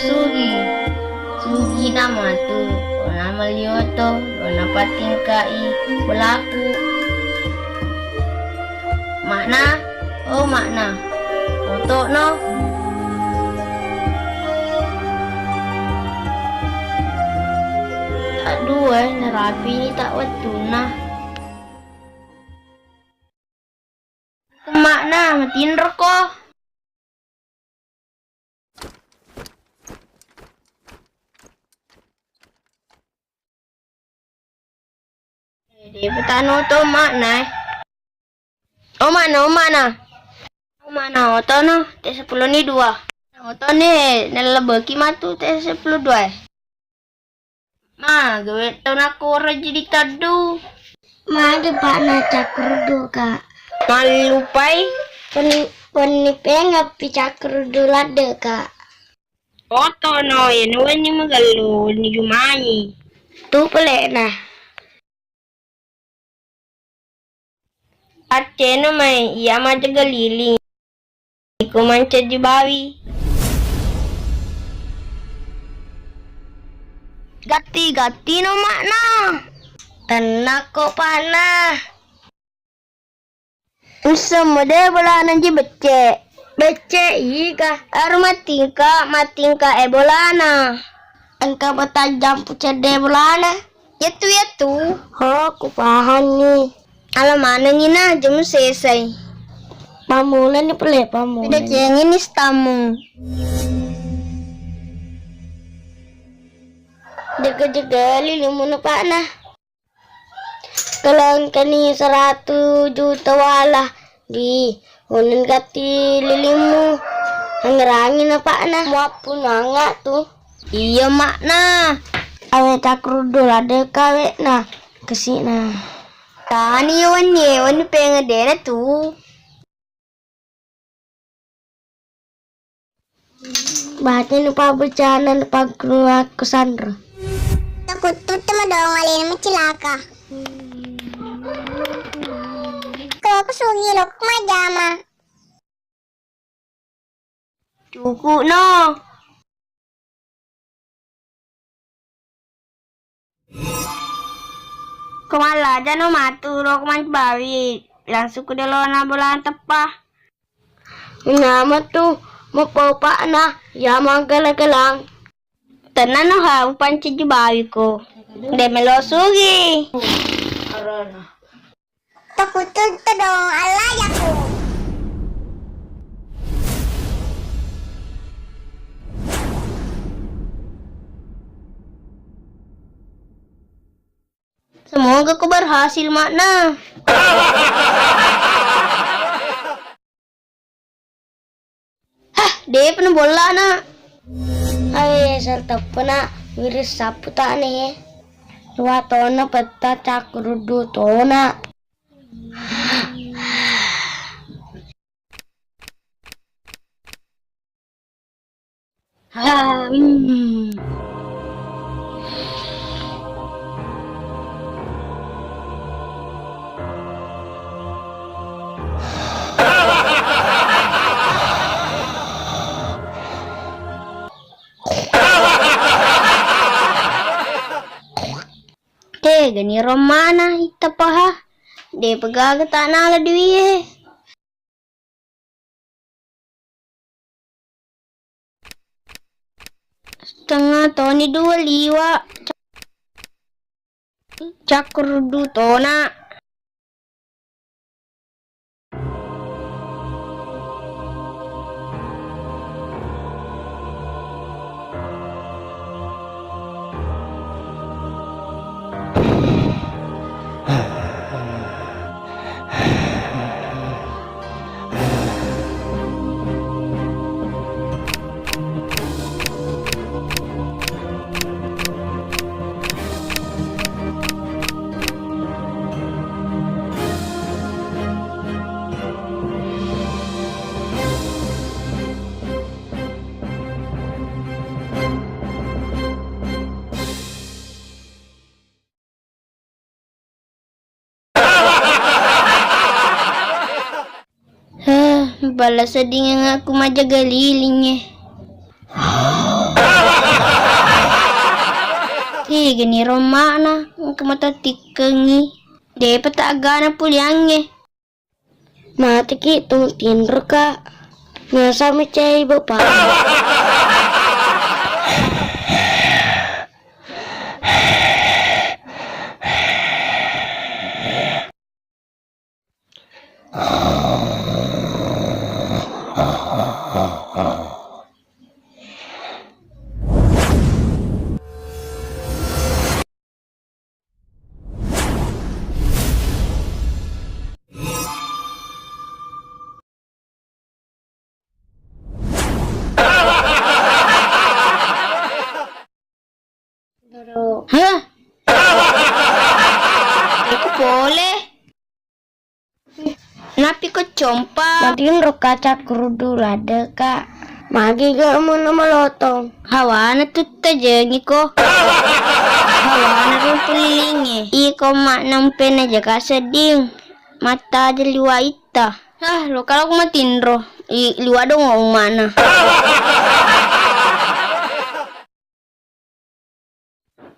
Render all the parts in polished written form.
sugi. Sugi nama tu. Nama lioto. Dona patingkai. Belaku. Makna. Oh makna. Untuk no. Tak dua. Nerapi ni tak waktu nah. Makna. Matiin rokok. Dia petano to makna. Oh mana? Oto no, T10 ni 2. Oto ni nalabaki matu T10 2. Ma, gawe to na ko jadi tadu. Ma ada pak na cakrudu kak. Malupai. Penipe ngapi cakrudu lade kak. Oto no, ni magalu ni Jumani. Tu pelek nah. Aceh no mai, iya maja galiling. Iku manca di bawi. Gati no makna. Tenak kok panah. Semua deh bolanan ji becek. Becek ika. Matingka bolana. Engkau bertajam pucade bolana. Ya tu. Oh, aku paham nih. Alam mana ni na, jom selesai. Pamulan ni pelek pamulan. Udah cengin ni stamu. Jaga lilimu na panah. Kalau kani 100 juta wala di unin kati lilimu hangerangin na panah. Wapun nangak tuh. Iya makna. Awe cakrudu ada kawe na kesina. Tani wani pengen dena tuh. Bahatin lupa bercana lupa keluar ke Sandra. Takut tuh teman dong alin mencilaka. Kalau aku sugi lo kumajama. Cukup no. Kemala aja no matu ro keman bawi. Langsung ke delona bolaan tepah. Nama tuh mau pak na ya magalang. Tenan no ha panci di bawi ko. Demelo sugi. Takut tuh dong alayaku. Semoga kau berhasil makna. Hah, dia pernah bola nak. Ay serta pena wiris sapu tane. Dua tona peta cakrudu tona. Gani romana ita paha. De pegaga tanah la duie. Setengah toni 2 liwa. Cakrudu tona. Balas sedih yang aku maja galilingnya. Gini romana kemata tikengi. De peta agana puliange. Mati ki tung tinro ka. Nyasa mecai bapak. Hah? Aku boleh. Napi ko compa. Matiin ro kaca kurudu rada kak. Magi gak mau nama lotong. Hawana tutta jengi ko. Hawana rin pulilingi. Iko mak nampen aja kaseding. Mata aja liwa ita. Lo kalau aku matinro. Liwa dong ngomong mana.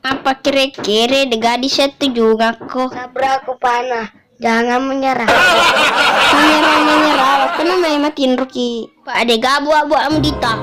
Apa kira-kira de gadis itu juga kok. Sabra aku panah. Jangan menyerah. Menyerah. Kenapa main matinro ki? Pak de gabu abu amdita.